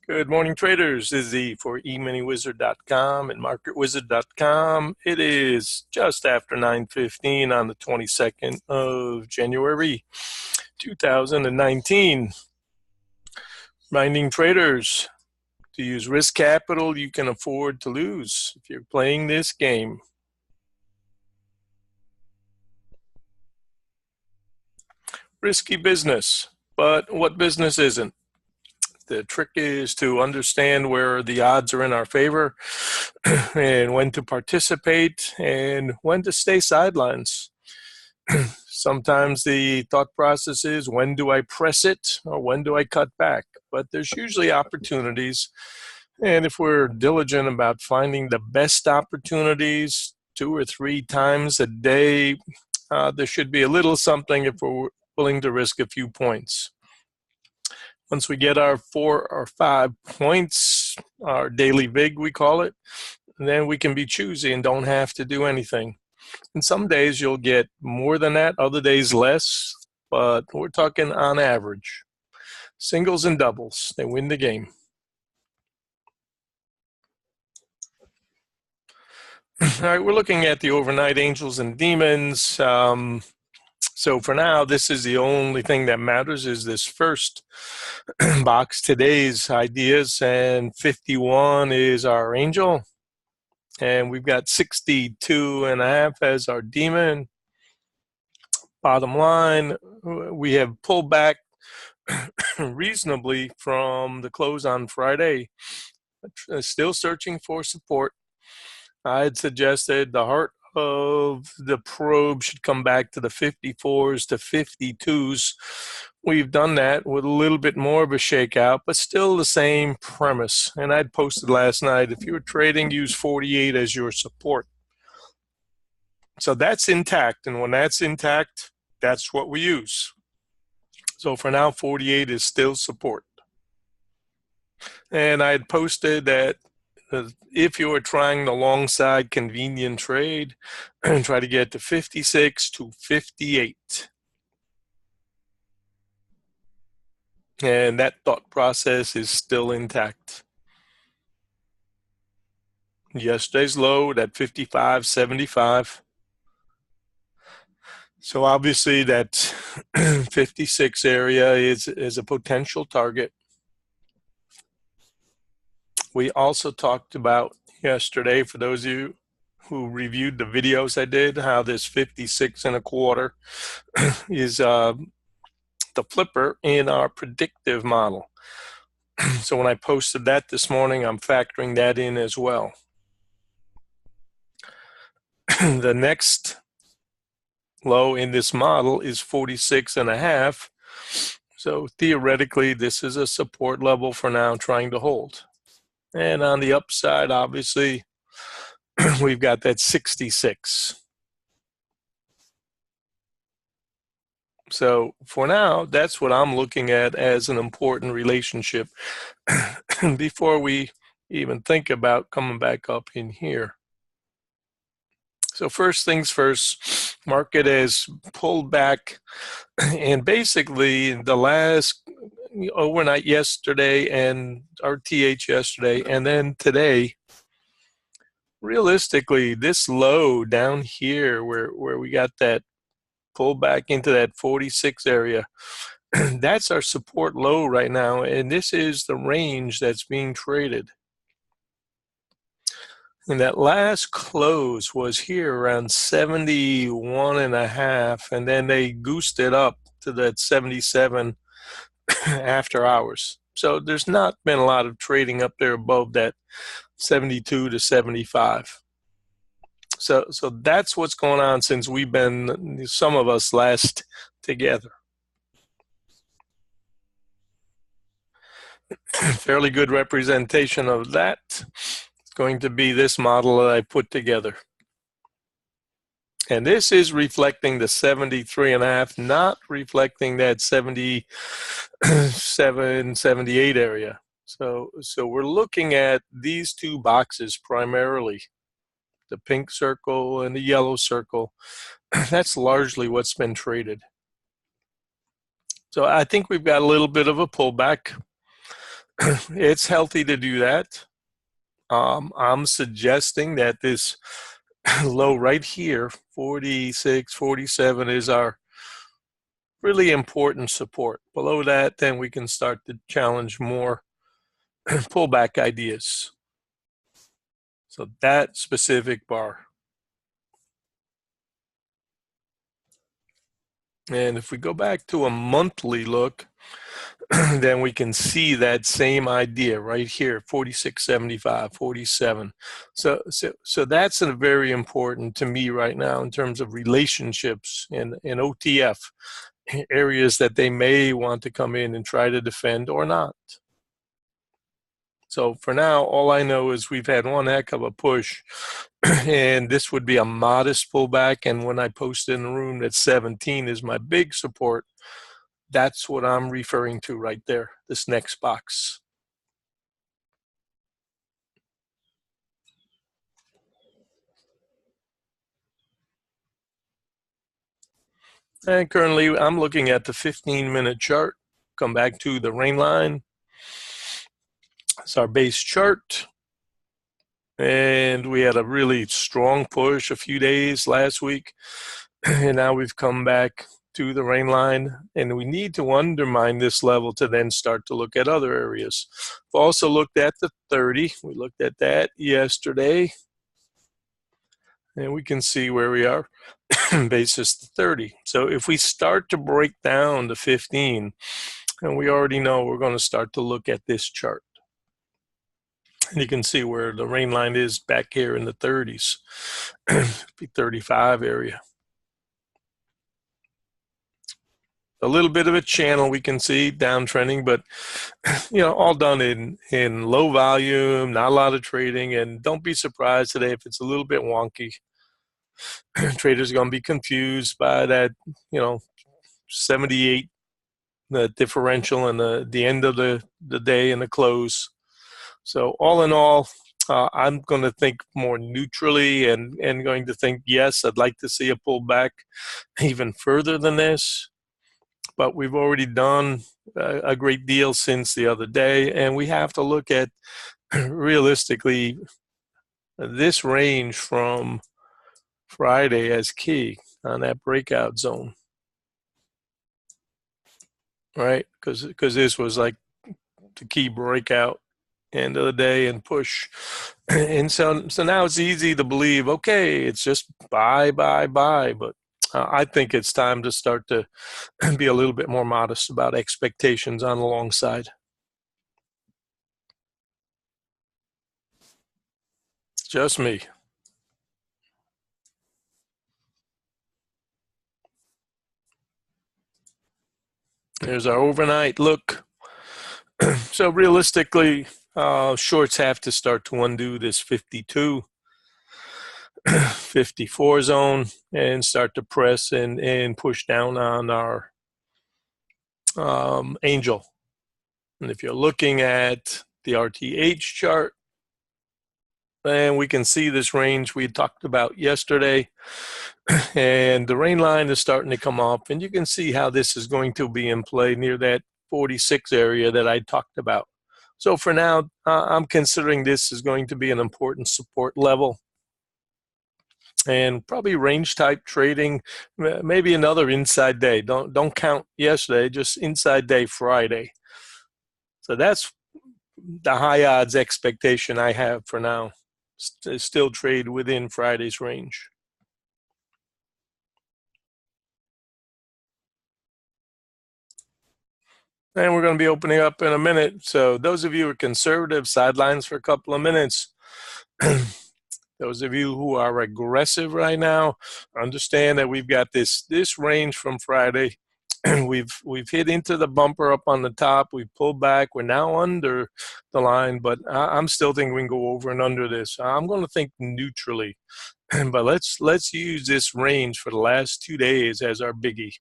Good morning, traders. Izzy for eMiniWizard.com and MarketWizard.com. It is just after 9:15 on the 22nd of January, 2019. Reminding traders to use risk capital you can afford to lose if you're playing this game. Risky business, but what business isn't? The trick is to understand where the odds are in our favor and when to participate and when to stay sidelines. Sometimes the thought process is, when do I press it or when do I cut back? But there's usually opportunities. And if we're diligent about finding the best opportunities 2 or 3 times a day, there should be a little something if we're willing to risk a few points. Once we get our 4 or 5 points, our daily VIG we call it, then we can be choosy and don't have to do anything. And some days you'll get more than that, other days less, but we're talking on average. Singles and doubles, they win the game. All right, we're looking at the overnight angels and demons. So for now, this is the only thing that matters, is this first box, today's ideas, and 51 is our angel. And we've got 62.5 as our demon. Bottom line, we have pulled back reasonably from the close on Friday. Still searching for support. I had suggested the heart of the probe should come back to the 54s to 52s. We've done that with a little bit more of a shakeout, but still the same premise. And I'd posted last night, if you were trading, use 48 as your support. So that's intact, and when that's intact, that's what we use. So for now, 48 is still support. And I had posted that if you are trying the long side convenient trade, try to get to 56 to 58. And that thought process is still intact. Yesterday's low at 55.75. So obviously that 56 area is a potential target. We also talked about yesterday, for those of you who reviewed the videos I did, how this 56.25 is the flipper in our predictive model. So when I posted that this morning, I'm factoring that in as well. The next low in this model is 46.5. So theoretically, this is a support level for now, trying to hold. And on the upside, obviously, we've got that 66. So for now, that's what I'm looking at as an important relationship before we even think about coming back up in here. So first things first, market has pulled back, and basically the last overnight yesterday and RTH yesterday, and then today, realistically, this low down here where we got that pull back into that 46 area, that's our support low right now, and this is the range that's being traded. And that last close was here around 71.5, and then they goosed it up to that 77 after hours. So there's not been a lot of trading up there above that 72 to 75. So that's what's going on since we've been, some of us, last together. Fairly good representation of that. It's going to be this model that I put together. And this is reflecting the 73.5, not reflecting that 77, 78 area. So we're looking at these two boxes primarily, the pink circle and the yellow circle. That's largely what's been traded. So I think we've got a little bit of a pullback. It's healthy to do that. I'm suggesting that this low right here, 46, 47, is our really important support. Below that, then we can start to challenge more pullback ideas. So that specific bar. And if we go back to a monthly look, then we can see that same idea right here, 46.75, 47. So that's a very important to me right now in terms of relationships in OTF, areas that they may want to come in and try to defend or not. So for now, all I know is we've had one heck of a push, and this would be a modest pullback. And when I posted in the room that 17 is my big support, that's what I'm referring to right there, this next box. And currently I'm looking at the 15-minute chart. Come back to the rain line. It's our base chart. And we had a really strong push a few days last week. And now we've come back to the rain line, and we need to undermine this level to then start to look at other areas. We've also looked at the 30. We looked at that yesterday, and we can see where we are basis the 30. So if we start to break down the 15, and we already know we're going to start to look at this chart. And you can see where the rain line is back here in the 30s, 35 area. A little bit of a channel we can see downtrending, but all done in low volume, not a lot of trading, and don't be surprised today if it's a little bit wonky. Traders are going to be confused by that, 78, the differential and the end of the day and the close. So all in all, I'm going to think more neutrally and going to think, yes, I'd like to see a pullback even further than this. But we've already done a great deal since the other day, and we have to look at realistically this range from Friday as key on that breakout zone, right? Because this was like the key breakout end of the day and push. And so now it's easy to believe, okay, it's just buy, but I think it's time to start to be a little bit more modest about expectations on the long side. Just me. There's our overnight look. So realistically, shorts have to start to undo this 52, 54 zone and start to press and push down on our angel. And if you're looking at the RTH chart, then we can see this range we talked about yesterday. And the rain line is starting to come up, and you can see how this is going to be in play near that 46 area that I talked about. So for now, I'm considering this is going to be an important support level. And probably range type trading, maybe another inside day. Don't count yesterday, just inside day Friday. So that's the high odds expectation I have for now. Still trade within Friday's range. And we're going to be opening up in a minute. So those of you who are conservative, sidelines for a couple of minutes. Those of you who are aggressive right now, understand that we've got this range from Friday. We've hit into the bumper up on the top. We've pulled back. We're now under the line, but I'm still thinking we can go over and under this. I'm going to think neutrally, but let's use this range for the last 2 days as our biggie.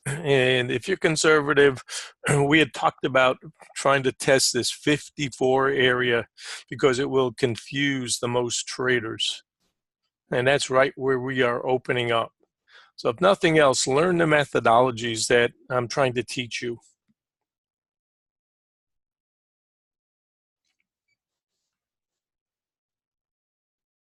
And if you're conservative, we had talked about trying to test this 54 area because it will confuse the most traders. And that's right where we are opening up. So if nothing else, learn the methodologies that I'm trying to teach you.